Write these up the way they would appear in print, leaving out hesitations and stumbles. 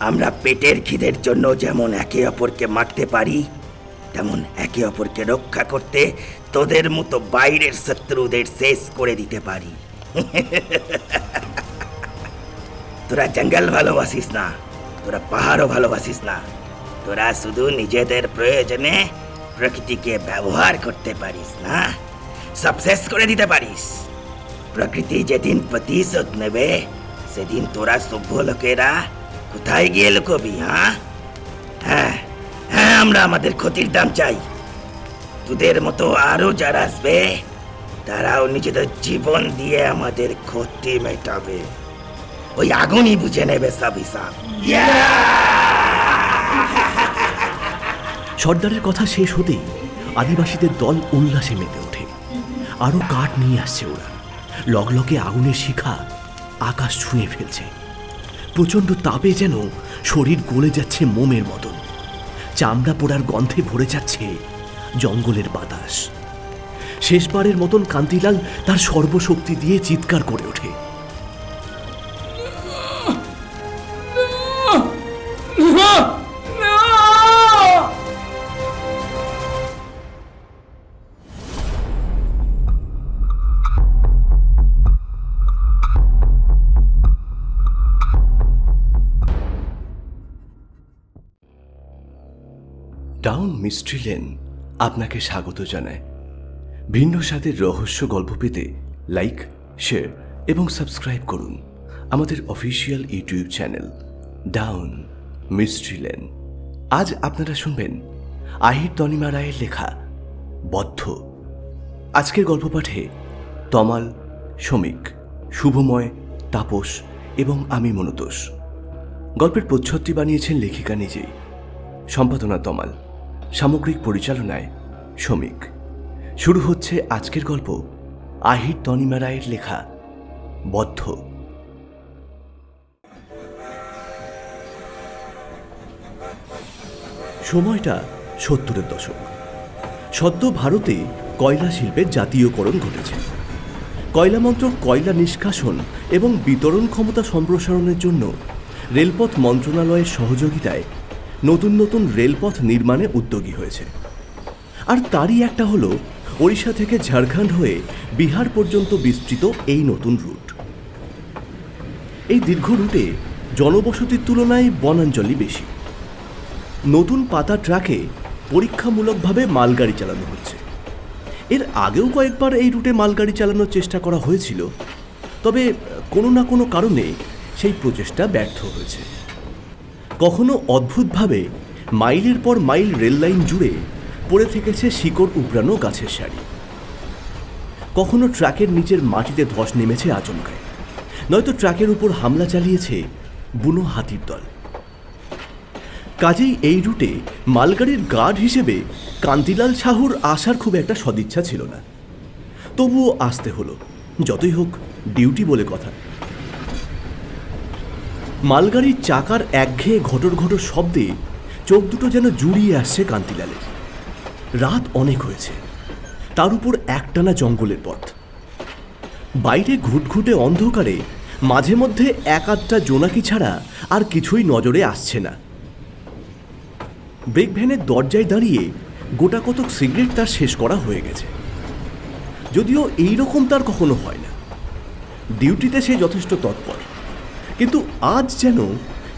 আমরা পেটের খিদের জন্য যেমন একে অপরকে মারতে পারি, তেমন একে অপরকে রক্ষা করতে তোদের মতো বাইরের শত্রুদের শেষ করে দিতে পারি। তোরা জঙ্গল ভালোবাসিস না, তোরা পাহাড়ও ভালোবাসিস না, তোরা শুধু নিজেদের প্রয়োজনে প্রকৃতিকে ব্যবহার করতে পারিস না, সব শেষ করে দিতে পারিস। প্রকৃতি যেদিন প্রতিশোধ নেবে সেদিন তোরা সভ্য লোকেরা কোথায় গিয়ে লুকবি? হ্যাঁ, আমরা আমাদের ক্ষতির দাম চাই। তোদের মতো আরো যারা আসবে তারাও নিজেদের জীবন দিয়ে আমাদের ক্ষতি মেটাবে। ওই আগুনই বুঝে নেবে সব হিসাব। সর্দারের কথা শেষ হতেই আদিবাসীদের দল উল্লাসে মেতে ওঠে। আরো কাঠ নিয়ে আসছে ওরা। লগলগে আগুনের শিখা আকাশ ছুঁয়ে ফেলছে। প্রচন্ড তাপে যেন শরীর গলে যাচ্ছে মোমের মতন। চামড়া পোড়ার গন্ধে ভরে যাচ্ছে জঙ্গলের বাতাস। শেষবারের মতন কান্তিলাল তার সর্বশক্তি দিয়ে চিৎকার করে ওঠে। ডাউন মিস্ট্রি লেন আপনাকে স্বাগত জানায়। ভিন্ন স্বাদের রহস্য গল্প পেতে লাইক, শেয়ার এবং সাবস্ক্রাইব করুন আমাদের official YouTube channel down mystery lane. আজ আপনারা শুনবেন আহির তনিমা রায়ের লেখা বদ্ধ। আজকের গল্প পাঠে তমাল, শ্রমিক, শুভময়, তাপস এবং আমি মনতোষ। গল্পের প্রচ্ছদটি বানিয়েছেন লেখিকা নিজেই। সম্পাদনা তমাল, সামগ্রিক পরিচালনায় শ্রমিক। শুরু হচ্ছে আজকের গল্প আহির তনিমা রায়ের লেখা বদ্ধ। সময়টা 70-এর দশক। সদ্য ভারতে কয়লা শিল্পের জাতীয়করণ ঘটেছে। কয়লা মন্ত্রক কয়লা নিষ্কাশন এবং বিতরণ ক্ষমতা সম্প্রসারণের জন্য রেলপথ মন্ত্রণালয়ের সহযোগিতায় নতুন নতুন রেলপথ নির্মাণে উদ্যোগী হয়েছে। আর তারই একটা হলো ওড়িশা থেকে ঝাড়খণ্ড হয়ে বিহার পর্যন্ত বিস্তৃত এই নতুন রুট। এই দীর্ঘ রুটে জনবসতির তুলনায় বনাঞ্চলই বেশি। নতুন পাতা ট্রাকে পরীক্ষামূলকভাবে মালগাড়ি চালানো হচ্ছে। এর আগেও কয়েকবার এই রুটে মালগাড়ি চালানোর চেষ্টা করা হয়েছিল, তবে কোনো না কোনো কারণে সেই প্রচেষ্টা ব্যর্থ হয়েছে। কখনো অদ্ভুতভাবে মাইলের পর মাইল রেল লাইন জুড়ে পড়ে থেকেছে শিকড় উপড়ানো গাছের সারি। কখনো ট্রাকের নিচের মাটিতে ধস নেমেছে আচমকায়, নয়তো ট্রাকের উপর হামলা চালিয়েছে বুনো হাতির দল। কাজেই এই রুটে মালগাড়ির গার্ড হিসেবে কান্তিলাল সাহুর আসার খুব একটা সদিচ্ছা ছিল না। তবুও আসতে হলো, যতই হোক ডিউটি বলে কথা। মালগাড়ির চাকার একঘেয়ে ঘটর ঘটর শব্দে চোখ দুটো যেন জুড়িয়ে আসছে কান্তিলালের। রাত অনেক হয়েছে, তার উপর একটানা জঙ্গলের পথ। বাইরে ঘুটঘুটে অন্ধকারে মাঝে মধ্যে এক আধটা জোনাকি ছাড়া আর কিছুই নজরে আসছে না। ব্রেক ভ্যানের দরজায় দাঁড়িয়ে গোটা কতক সিগারেট তার শেষ করা হয়ে গেছে। যদিও এইরকম তার কখনো হয় না। ডিউটিতে সে যথেষ্ট তৎপর, কিন্তু আজ যেন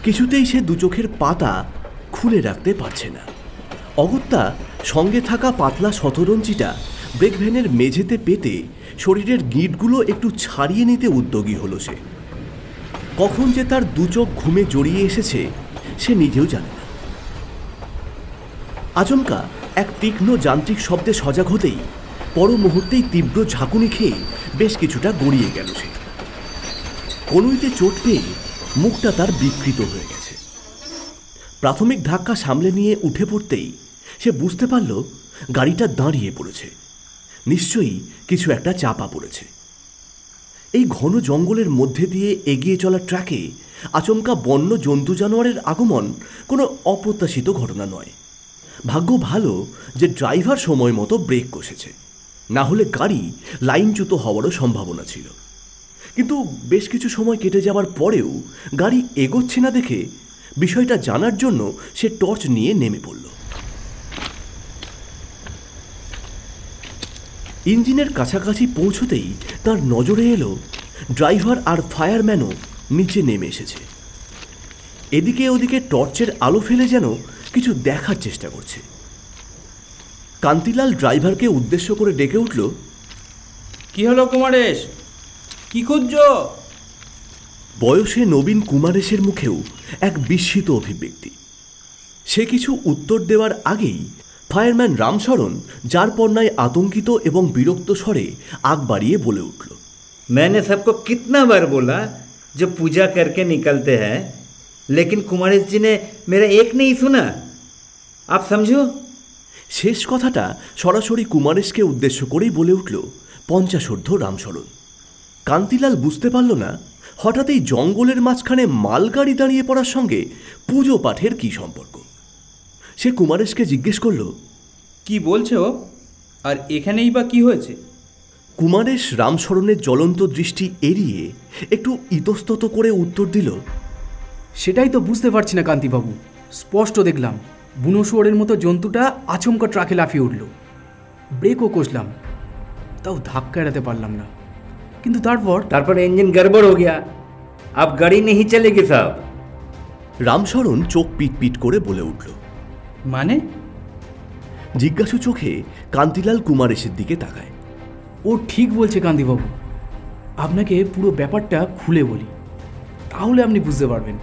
কিছুতেই সে দু চোখের পাতা খুলে রাখতে পারছে না। অগত্যা সঙ্গে থাকা পাতলা শতরঞ্চিটা ব্রেক ভ্যানের মেঝেতে পেতে শরীরের গিঁটগুলো একটু ছাড়িয়ে নিতে উদ্যোগী হলো সে। কখন যে তার দু চোখ ঘুমে জড়িয়ে এসেছে সে নিজেও জানে না। আচমকা এক তীক্ষ্ণ যান্ত্রিক শব্দে সজাগ হতেই পর মুহূর্তেই তীব্র ঝাঁকুনি খেয়ে বেশ কিছুটা গড়িয়ে গেল সে। কনুইতে চোট পেয়ে মুখটা তার বিকৃত হয়ে গেছে। প্রাথমিক ধাক্কা সামলে নিয়ে উঠে পড়তেই সে বুঝতে পারল গাড়িটা দাঁড়িয়ে পড়েছে। নিশ্চয়ই কিছু একটা চাপা পড়েছে। এই ঘন জঙ্গলের মধ্যে দিয়ে এগিয়ে চলা ট্রাকে আচমকা বন্য জন্তু জানোয়ারের আগমন কোনো অপ্রত্যাশিত ঘটনা নয়। ভাগ্য ভালো যে ড্রাইভার সময় মতো ব্রেক কষেছে, না হলে গাড়ি লাইনচ্যুত হওয়ারও সম্ভাবনা ছিল। কিন্তু বেশ কিছু সময় কেটে যাওয়ার পরেও গাড়ি এগোচ্ছে না দেখে বিষয়টা জানার জন্য সে টর্চ নিয়ে নেমে পড়ল। ইঞ্জিনের কাছাকাছি পৌঁছতেই তার নজরে এলো ড্রাইভার আর ফায়ারম্যানও নিচে নেমে এসেছে। এদিকে ওদিকে টর্চের আলো ফেলে যেন কিছু দেখার চেষ্টা করছে। কান্তিলাল ড্রাইভারকে উদ্দেশ্য করে ডেকে উঠল, কি হলো কুমারেশ, কি খুঁজছো? বয়সে নবীন কুমারেশের মুখেও এক বিস্মিত অভিব্যক্তি। সে কিছু উত্তর দেওয়ার আগেই ফায়ারম্যান রামশরণ যার পণ্যায় আতঙ্কিত এবং বিরক্ত স্বরে আগ বাড়িয়ে বলে উঠল, मैंने सबको कितना बार बोला जो पूजा करके निकलते हैं, लेकिन कुमारेश जी ने मेरा एक नहीं सुना। आप समझो। শেষ কথাটা সরাসরি কুমারেশকে উদ্দেশ্য করেই বলে উঠল পঞ্চাশোর্ধ্ব রামশরণ। কান্তিলাল বুঝতে পারল না হঠাৎ এই জঙ্গলের মাঝখানে মালগাড়ি দাঁড়িয়ে পড়ার সঙ্গে পুজো পাঠের কী সম্পর্ক। সে কুমারেশকে জিজ্ঞেস করল, কি বলছে ও, আর এখানেই বা কি হয়েছে? কুমারেশ রামশরণের জ্বলন্ত দৃষ্টি এড়িয়ে একটু ইতস্তত করে উত্তর দিল, সেটাই তো বুঝতে পারছি না কান্তিবাবু। স্পষ্ট দেখলাম বুনো শুয়োরের মতো জন্তুটা আচমকা ট্রাকে লাফিয়ে উঠল। ব্রেকও কষলাম, তাও ধাক্কা এড়াতে পারলাম না। কিন্তু তারপর इंजन गड़बड़ हो गया, अब गाड़ी नहीं चलेगी साहब। রামশরণ চোখ পিটপিট করে বলে উঠল। মানে? জিজ্ঞাসু চোখে কান্তিলাল কুমারেশের দিকে তাকায়। ও ঠিক বলছে কান্তিবাবু, আপনাকে পুরো ব্যাপারটা খুলে বলি, তাহলে আপনি বুঝতে পারবেন।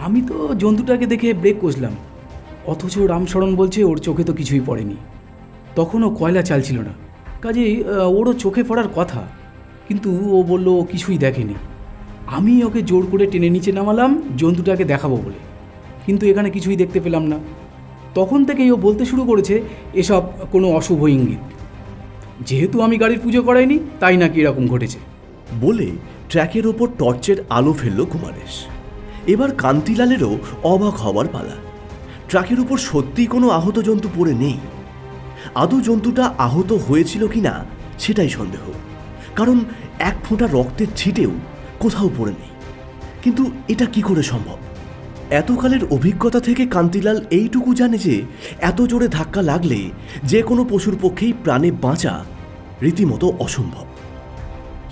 আমি তো জন্তুটাকে দেখে ব্রেক কষলাম, অথচ রামশরণ বলছে ওর চোখে তো কিছুই পড়েনি। তখনও কয়লা চালছিল না, কাজেই ওরও চোখে পড়ার কথা, কিন্তু ও বলল ও কিছুই দেখেনি। আমি ওকে জোর করে টেনে নিচে নামালাম জন্তুটাকে দেখাবো বলে, কিন্তু এখানে কিছুই দেখতে পেলাম না। তখন থেকেই ও বলতে শুরু করেছে এসব কোনো অশুভ ইঙ্গিত। যেহেতু আমি গাড়ির পুজো করাইনি, তাই নাকি এরকম ঘটেছে বলে ট্র্যাকের ওপর টর্চের আলো ফেলল কুমারেশ। এবার কান্তিলালেরও অবাক হওয়ার পালা। ট্রাকের উপর সত্যিই কোনো আহত জন্তু পড়ে নেই। আদৌ জন্তুটা আহত হয়েছিল কিনা সেটাই সন্দেহ, কারণ এক ফোঁটা রক্তের ছিটেও কোথাও পড়ে নেই। কিন্তু এটা কি করে সম্ভব? এতকালের অভিজ্ঞতা থেকে কান্তিলাল এইটুকু জানে যে এত জোরে ধাক্কা লাগলে যে কোনো পশুর পক্ষেই প্রাণে বাঁচা রীতিমতো অসম্ভব।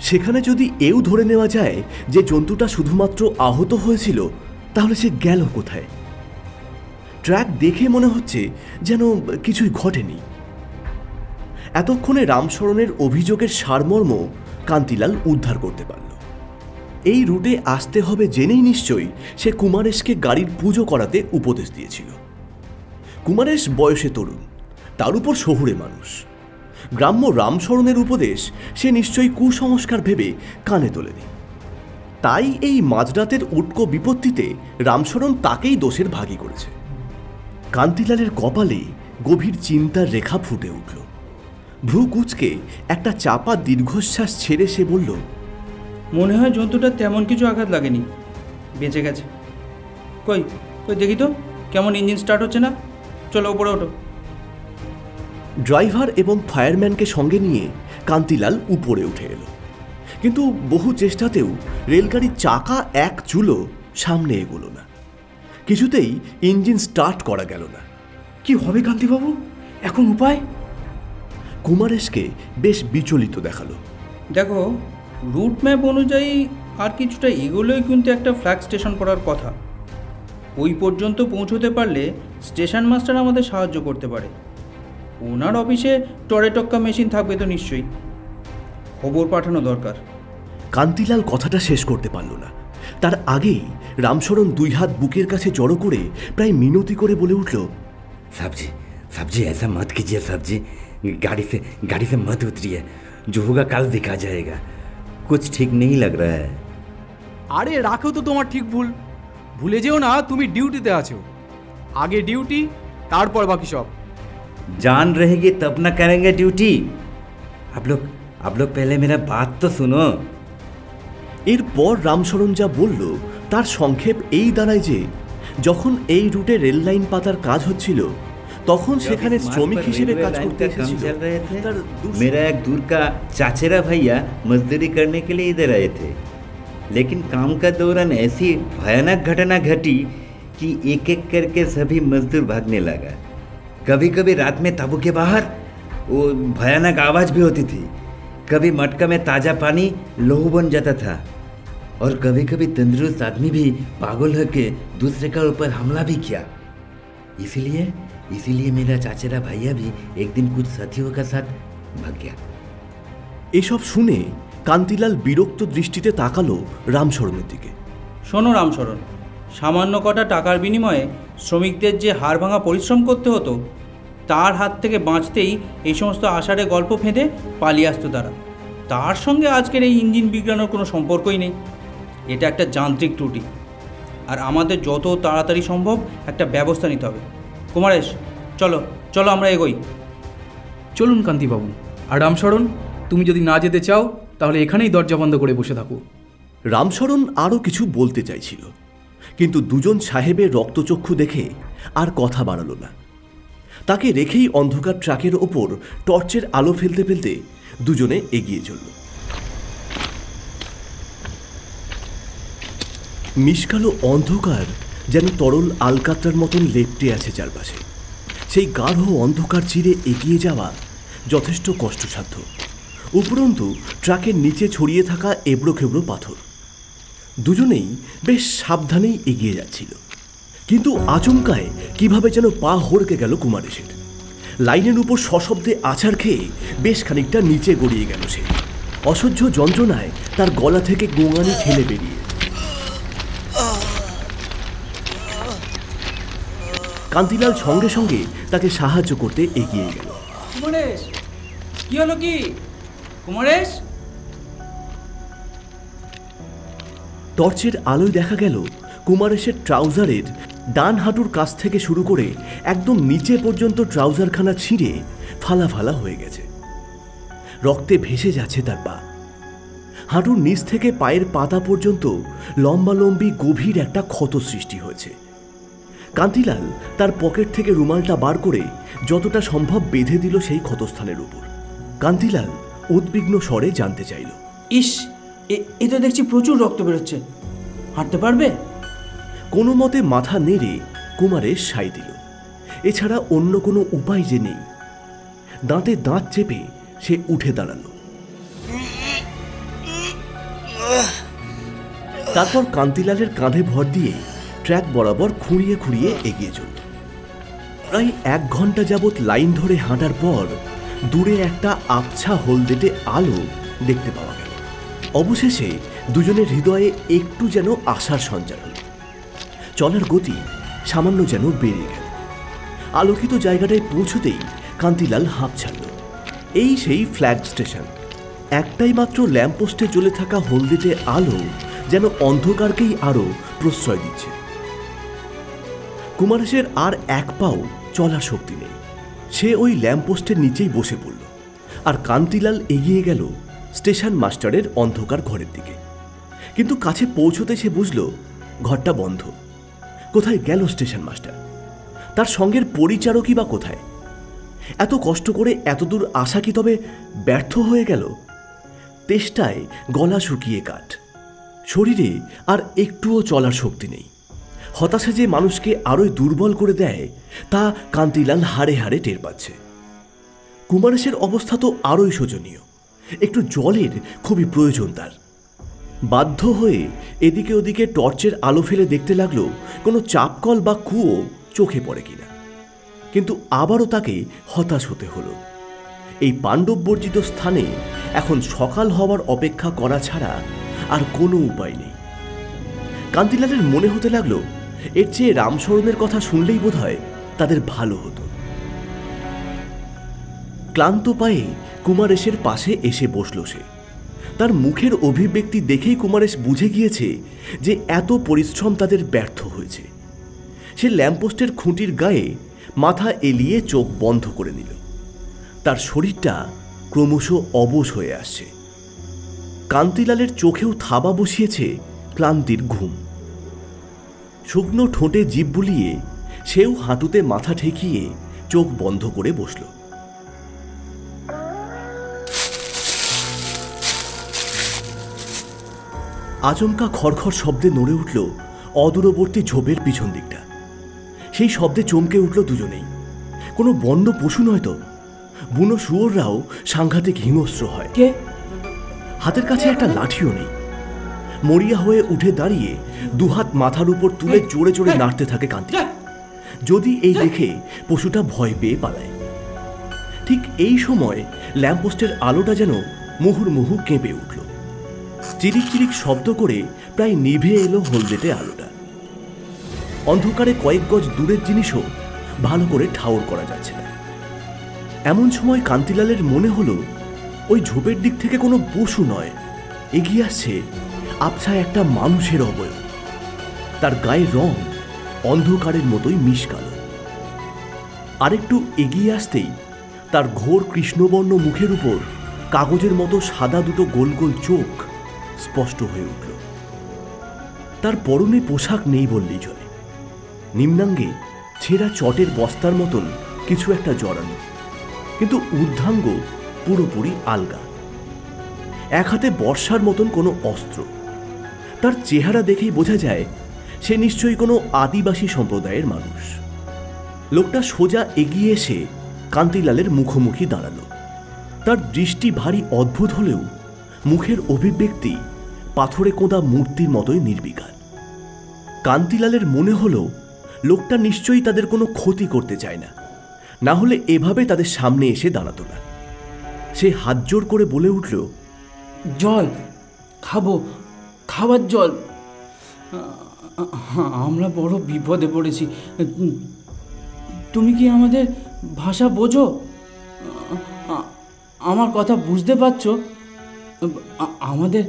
সেখানে যদি এও ধরে নেওয়া যায় যে জন্তুটা শুধুমাত্র আহত হয়েছিল, তাহলে সে গেল কোথায়? ট্র্যাক দেখে মনে হচ্ছে যেন কিছুই ঘটেনি। এতক্ষণে রামশরণের অভিযোগের সারমর্ম কান্তিলাল উদ্ধার করতে পারল। এই রুটে আসতে হবে জেনেই নিশ্চয়ই সে কুমারেশকে গাড়ির পুজো করাতে উপদেশ দিয়েছিল। কুমারেশ বয়সে তরুণ, তার উপর শহুরে মানুষ। গ্রাম্য রামশরণের উপদেশ সে নিশ্চয়ই কুসংস্কার ভেবে কানে তোলেনি। তাই এই মাঝরাতের উটকো বিপত্তিতে রামশরণ তাকেই দোষের ভাগী করেছে। কান্তিলালের কপালে গভীর চিন্তার রেখা ফুটে উঠল। ভ্রু কুঁচকে একটা চাপা দীর্ঘশ্বাস ছেড়ে সে বলল, মনে হয় জন্তুটা তেমন কিছু আঘাত লাগেনি, বেঁচে গেছে। কই কই দেখি তো, কেমন ইঞ্জিন স্টার্ট হচ্ছে না। চলো উপরে ওঠো। ড্রাইভার এবং ফায়ারম্যানকে সঙ্গে নিয়ে কান্তিলাল উপরে উঠে এলো, কিন্তু বহু চেষ্টাতেও রেলগাড়ির চাকা এক চুলো সামনে এগোলো না। কিছুতেই ইঞ্জিন স্টার্ট করা গেল না। কি হবে কান্তিবাবু, এখন উপায়? কুমারেশকে বেশ বিচলিত দেখালো। দেখো, রুট ম্যাপ অনুযায়ী আর কিছুটা এগোলেই কিন্তু একটা ফ্ল্যাগ স্টেশন করার কথা। ওই পর্যন্ত পৌঁছতে পারলে স্টেশন মাস্টার আমাদের সাহায্য করতে পারে। ওনার অফিসে টরেটক্কা মেশিন থাকবে তো নিশ্চয়ই, খবর পাঠানো দরকার। কান্তিলাল কথাটা শেষ করতে পারল না। তার আগেই রামশরণ দুই হাত বুকের কাছে জড়ো করে প্রায় মিনতি করে বলে উঠল, साहब जी ऐसा मत कीजिए साहब जी, गाड़ी से मत उतरिए, जो होगा कल दिखा जाएगा, कुछ ठीक नहीं लग रहा है। আরে রাখো তো তোমার ঠিক ভুল, ভুলে যেও না তুমি ডিউটিতে আছো। আগে ডিউটি, তারপর বাকি সব। जान रहेगी तब ना करेंगे ड्यूटी। आप लोग पहले मेरा बात तो सुनो। এরপর রামশরণ যা বলল তার সংক্ষেপ এই দাঁড়ায় যে যখন এই রুটে রেল লাইন পাতার কাজ হচ্ছিল, তখন সেখানে শ্রমিক হিসেবে কাজ করতে এসেছিল তার मेरा एक दूर का चाचेरा भैया मजदूरी करने के लिए इधर आए थे, लेकिन काम का दौरान ऐसी भयानक घटना घटी कि एक एक करके सभी मजदूर भागने लगा। कभी कभी रात में ताबू के बाहर वो भयानक आवाज भी होती थी। कभी मटका में ताजा पानी लहू बन जाता था और कभी कभी तंदुरुस्त आदमी भी पागल होकर दूसरे के ऊपर हमला भी किया। इसीलिए मेरा चाचेरा भैया भी एक दिन कुछ साथियों के साथ भाग गया। এসব শুনে কান্তিলাল বিরক্ত দৃষ্টিতে তাকালো রামশরণের দিকে। শোনো রামশরণ, সামান্য কটা টাকার বিনিময়ে শ্রমিকদের যে হাড় ভাঙা পরিশ্রম করতে হতো, তার হাত থেকে বাঁচতেই এই সমস্ত আষাঢ়ে গল্প ফেঁদে পালিয়ে আসতো তারা। তার সঙ্গে আজকের এই ইঞ্জিন বিগড়ানোর কোনো সম্পর্কই নেই। এটা একটা যান্ত্রিক ত্রুটি, আর আমাদের যত তাড়াতাড়ি সম্ভব একটা ব্যবস্থা নিতে হবে। কুমারেশ, চলো চলো আমরা এগোই। চলুন কান্তিবাবু। আর রামশরণ, তুমি যদি না যেতে চাও তাহলে এখানেই দরজা বন্ধ করে বসে থাকো। রামশরণ আরও কিছু বলতে চাইছিল, কিন্তু দুজন সাহেবের রক্তচক্ষু দেখে আর কথা বাড়ালো না। তাকে রেখেই অন্ধকার ট্রাকের ওপর টর্চের আলো ফেলতে ফেলতে দুজনে এগিয়ে চলল। মিশকালো অন্ধকার যেন তরল আলকাতরার মতন লেপ্টে আছে চারপাশে। সেই গাঢ় অন্ধকার চিরে এগিয়ে যাওয়া যথেষ্ট কষ্টসাধ্য। উপরন্তু ট্রাকের নিচে ছড়িয়ে থাকা এবড়ো খেবড়ো পাথর। দুজনেই বেশ সাবধানেই এগিয়ে যাচ্ছিল, কিন্তু আচমকায় কিভাবে যেন পা হড়কে গেল কুমারেশের। লাইনের উপর সশব্দে আছাড় খেয়ে বেশ খানিকটা নিচে গড়িয়ে গেল সে। অসহ্য যন্ত্রণায় তার গলা থেকে গোঙানি ঠেলে বেরিয়ে। কান্তিলাল সঙ্গে সঙ্গে তাকে সাহায্য করতে এগিয়ে গেল। কুমারেশ, কি হলো কি কুমারেশ? টর্চের আলোয় দেখা গেল কুমারেশের ট্রাউজারের ডান হাঁটুর কাছ থেকে শুরু করে একদম নিচে পর্যন্ত ট্রাউজারখানা ছিঁড়ে ফালা ফালা হয়ে গেছে। রক্তে ভেসে যাচ্ছে তার পা। হাঁটুর নিচ থেকে পায়ের পাতা পর্যন্ত লম্বালম্বি গভীর একটা ক্ষত সৃষ্টি হয়েছে। কান্তিলাল তার পকেট থেকে রুমালটা বার করে যতটা সম্ভব বেঁধে দিল সেই ক্ষতস্থানের উপর। কান্তিলাল উদ্বিগ্ন স্বরে জানতে চাইল, ইস, এ তো দেখছি প্রচুর রক্ত বেরোচ্ছে, হাঁটতে পারবে? কোনো মতে মাথা নেড়ে কুমারেশ সাই দিল। এছাড়া অন্য কোনো উপায় যে নেই। দাঁতে দাঁত চেপে সে উঠে দাঁড়ালো। তারপর কান্তিলালের কাঁধে ভর দিয়ে ট্র্যাক বরাবর খুঁড়িয়ে খুঁড়িয়ে এগিয়ে চলল। প্রায় 1 ঘন্টা যাবৎ লাইন ধরে হাঁটার পর দূরে একটা আবছা হলদেটে আলো দেখতে পাওয়া গেল। অবশেষে দুজনের হৃদয়ে একটু যেন আশার সঞ্চার হল। চলার গতি সামান্য যেন বেড়ে গেল। আলোকিত জায়গাটায় পৌঁছতেই কান্তিলাল হাঁপ ছাড়ল। এই সেই ফ্ল্যাগ স্টেশন। একটাই মাত্র ল্যাম্পপোস্টে জ্বলে থাকা হলদেটে আলো যেন অন্ধকারকেই আরো প্রশ্রয় দিচ্ছে। কুমারেশের আর এক পাও চলার শক্তি নেই। সে ওই ল্যাম্পপোস্টের নিচেই বসে পড়ল, আর কান্তিলাল এগিয়ে গেল স্টেশন মাস্টারের অন্ধকার ঘরের দিকে। কিন্তু কাছে পৌঁছতে সে বুঝল ঘরটা বন্ধ। কোথায় গেল স্টেশন মাস্টার? তার সঙ্গের পরিচারকই বা কোথায়? এত কষ্ট করে এতদূর আসা কি তবে ব্যর্থ হয়ে গেল? তেষ্টায় গলা শুকিয়ে কাঠ। শরীরে আর একটুও চলার শক্তি নেই। হতাশা যে মানুষকে আরোই দুর্বল করে দেয় তা কান্তিলাল হাড়ে হাড়ে টের পাচ্ছে। কুমারেশের অবস্থা তো আরোই শোচনীয়। একটু জলের খুবই প্রয়োজন তার। বাধ্য হয়ে এদিকে ওদিকে টর্চের আলো ফেলে দেখতে লাগলো কোনো চাপকল বা কুয়ো চোখে পড়ে কিনা। কিন্তু আবারও তাকে হতাশ হতে হলো। এই পাণ্ডব বর্জিত স্থানে এখন সকাল হওয়ার অপেক্ষা করা ছাড়া আর কোনো উপায় নেই। কান্তিলালের মনে হতে লাগলো এর চেয়ে রামশরণের কথা শুনলেই বোধহয় তাদের ভালো হতো। ক্লান্ত পায়ে কুমারেশের পাশে এসে বসল সে। তার মুখের অভিব্যক্তি দেখেই কুমারেশ বুঝে গিয়েছে যে এত পরিশ্রম তাদের ব্যর্থ হয়েছে। সে ল্যাম্পপোস্টের খুঁটির গায়ে মাথা এলিয়ে চোখ বন্ধ করে নিল। তার শরীরটা ক্রমশ অবশ হয়ে আসছে। কান্তিলালের চোখেও থাবা বসিয়েছে ক্লান্তির ঘুম। শুকনো ঠোঁটে জিভ বুলিয়ে সেও হাঁটুতে মাথা ঠেকিয়ে চোখ বন্ধ করে বসল। আচমকা খড়খড় শব্দে নড়ে উঠল অদূরবর্তী ঝোপের পিছন দিকটা। সেই শব্দে চমকে উঠল দুজনেই। কোনো বন্য পশু নয় তো, বুনো শুয়োররাও সাংঘাতিক হিংস্র হয়। কে? হাতের কাছে একটা লাঠিও নেই। মরিয়া হয়ে উঠে দাঁড়িয়ে দুহাত মাথার উপর তুলে জোরে জোরে নাড়তে থাকে কান্তি। যদি এই দেখে পশুটা ভয় পেয়ে পালায়। ঠিক এই সময় ল্যাম্পপোস্টের আলোটা যেন মুহুর্মুহু কেঁপে উঠল। চিরিক চিরিক শব্দ করে প্রায় নিভে এলো হলদেটে আলোটা। অন্ধকারে কয়েক গজ দূরের জিনিসও ভালো করে ঠাউর করা যাচ্ছে না। এমন সময় কান্তিলালের মনে হলো ওই ঝোপের দিক থেকে কোনো পশু নয়, এগিয়ে আসছে আবছায় একটা মানুষের অবয়ব। তার গায়ের রং অন্ধকারের মতোই মিশকালো। আরেকটু এগিয়ে আসতেই তার ঘোর কৃষ্ণবর্ণ মুখের উপর কাগজের মতো সাদা দুটো গোল গোল চোখ স্পষ্ট হয়ে উঠল। তার পরনে পোশাক নেই বললেই চলে। নিম্নাঙ্গে ছেঁড়া চটের বস্তার মতন কিছু একটা জড়ানো, কিন্তু ঊর্ধ্বাঙ্গ পুরোপুরি আলগা। এক হাতে বর্ষার মতন কোনো অস্ত্র। তার চেহারা দেখেই বোঝা যায় সে নিশ্চয়ই কোনো আদিবাসী সম্প্রদায়ের মানুষ। লোকটা সোজা এগিয়ে এসে কান্তিলালের মুখোমুখি দাঁড়ালো। তার দৃষ্টি ভারী অদ্ভুত হলেও মুখের অভিব্যক্তি পাথরে কোঁদা মূর্তির মতোই নির্বিকার। কান্তিলালের মনে হলো লোকটা নিশ্চয়ই তাদের কোনো ক্ষতি করতে চায় না, না হলে এভাবে তাদের সামনে এসে দাঁড়াতো না। সে হাত জোর করে বলে উঠল, জল খাবো, খাবার জল। আমরা বড় বিপদে পড়েছি। তুমি কি আমাদের ভাষা বোঝো? আমার কথা বুঝতে পারছো? আমাদের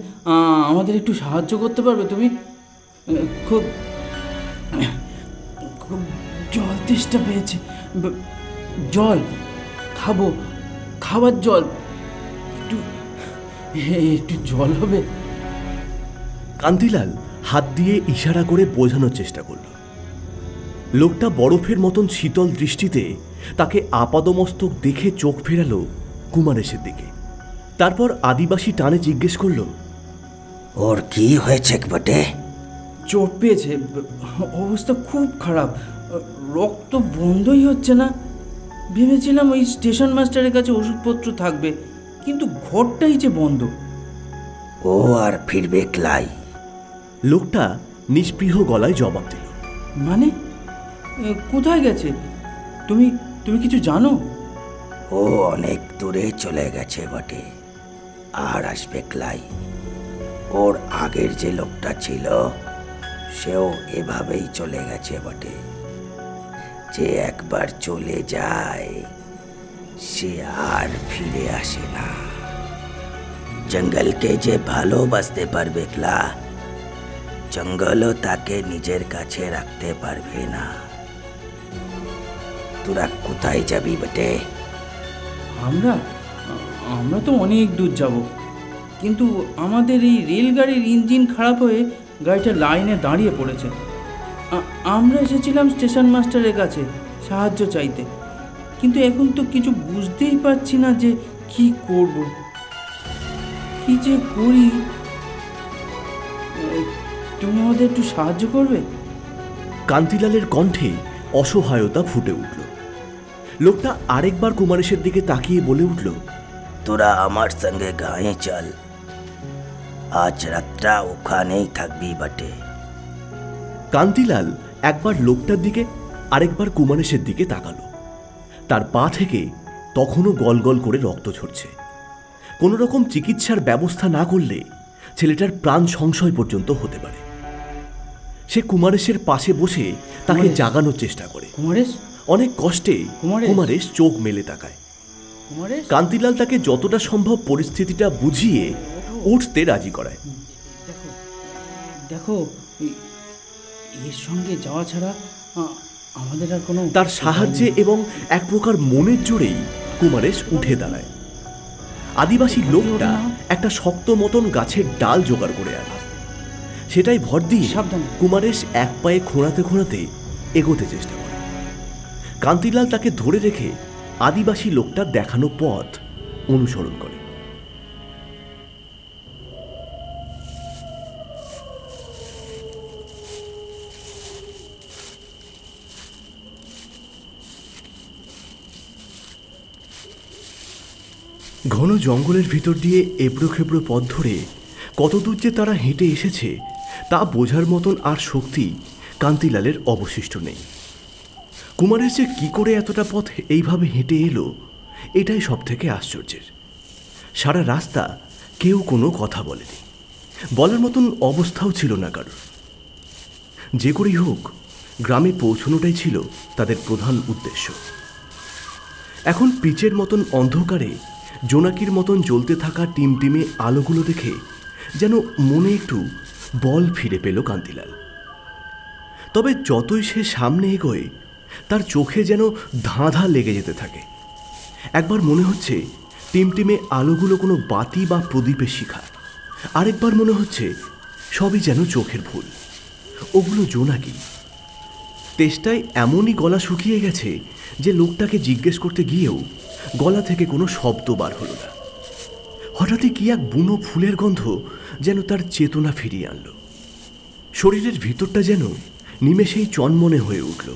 আমাদের একটু সাহায্য করতে পারবে তুমি? খুব খুব জল তেষ্টা পেয়েছে। জল খাবো, খাবার জল। একটু একটু জল হবে? কান্তিলাল হাত দিয়ে ইশারা করে বোঝানোর চেষ্টা করল। লোকটা বরফের মতন শীতল দৃষ্টিতে তাকে আপাদমস্তক দেখে চোখ ফেরালো কুমারেশের দিকে। তারপর আদিবাসী টানে জিজ্ঞেস করল, ওর কি হয়েছে বটে? চোট পেয়েছে, অবস্থা খুব খারাপ, রক্ত বন্ধই হচ্ছে না। ভেবেছিলাম ওই স্টেশন মাস্টারের কাছে ওষুধপত্র থাকবে, কিন্তু ঘরটাই যে বন্ধ। ও আর ফিরবে ক্লাই। লোকটা নিস্পৃহ গলায় জবাব দিল, মানে কোথায় গেছে? তুমি তুমি কিছু জানো? ও অনেক দূরে চলে গেছে বটে, আর আসবে ক্লাই। ওর আগের যে লোকটা ছিল সেও এভাবেই চলে গেছে বটে। যে একবার চলে যায় সে আর ফিরে আসে না। জঙ্গলকে যে ভালোবাসতে পারবে ক্লা, জঙ্গলও তাকে নিজের কাছে রাখতে পারবে না। তোরা কোথায় যাবি বটে? আমরা আমরা তো অনেক দূর যাব, কিন্তু আমাদের এই রেলগাড়ির ইঞ্জিন খারাপ হয়ে গাড়িটা লাইনে দাঁড়িয়ে পড়েছে। আমরা এসেছিলাম স্টেশন মাস্টারের কাছে সাহায্য চাইতে, কিন্তু এখন তো কিছু বুঝতেই পারছি না যে কি করব, কি যে করি। তুমি আমাদের একটু সাহায্য করবে? কান্তিলালের কণ্ঠে অসহায়তা ফুটে উঠল। লোকটা আরেকবার কুমারেশের দিকে তাকিয়ে বলে উঠল, তোরা আমার সঙ্গে গায়ে চল, আজ রাতটা ওখানেই থাকবি বটে। কান্তিলাল একবার লোকটার দিকে আরেকবার কুমারেশের দিকে তাকালো। তার পা থেকে তখনও গলগল করে রক্ত ঝরছে। কোনো রকম চিকিৎসার ব্যবস্থা না করলে ছেলেটার প্রাণ সংশয় পর্যন্ত হতে পারে। সে কুমারেশের পাশে বসে তাকে জাগানোর চেষ্টা করে। কুমারেশ, অনেক কষ্টে কুমারেশ চোখ মেলে তাকায়। কুমারেশ, কান্তিলাল তাকে যতটা সম্ভব পরিস্থিতিটা বুঝিয়ে উঠতে রাজি করায়। দেখো, এর সঙ্গে যাওয়া ছাড়া আমাদের আর কোনো। তার সাহায্যে এবং এক প্রকার মনের জোরেই কুমারেশ উঠে দাঁড়ায়। আদিবাসী লোকটা একটা শক্ত মতন গাছের ডাল জোগাড় করে আনে। সেটাই ভর দিয়ে কুমারেশ এক পায়ে খোঁড়াতে খোঁড়াতে এগোতে চেষ্টা করে। কান্তিলাল তাকে ধরে রেখে আদিবাসী লোকটার দেখানো পথ অনুসরণ করে। ঘন জঙ্গলের ভিতর দিয়ে এবড়ো খেবড়ো পথ ধরে কতদূর যে তারা হেঁটে এসেছে তা বোঝার মতন আর শক্তি কান্তিলালের অবশিষ্ট নেই। কুমারের যে কী করে এতটা পথ এইভাবে হেঁটে এলো এটাই সব থেকে আশ্চর্যের। সারা রাস্তা কেউ কোনো কথা বলেনি, বলার মতন অবস্থাও ছিল না কারোর। যে করেই হোক গ্রামে পৌঁছানোটাই ছিল তাদের প্রধান উদ্দেশ্য। এখন পিচের মতন অন্ধকারে জোনাকির মতন জ্বলতে থাকা টিমটিমে আলোগুলো দেখে যেন মনে একটু বল ফিরে পেল কান্তিলাল। তবে যতই সে সামনে এগোয় তার চোখে যেন ধাঁধা লেগে যেতে থাকে। একবার মনে হচ্ছে টিমটিমে আলোগুলো কোনো বাতি বা প্রদীপের শিখা, আরেকবার মনে হচ্ছে সবই যেন চোখের ভুল, ওগুলো জোনাকি। তেষ্টায় এমনই গলা শুকিয়ে গেছে যে লোকটাকে জিজ্ঞেস করতে গিয়েও গলা থেকে কোনো শব্দ বার হলো না। হঠাৎই কি এক বুনো ফুলের গন্ধ যেন তার চেতনা ফিরিয়ে আনল। শরীরের ভিতরটা যেন নিমেষেই চনমনে হয়ে উঠল।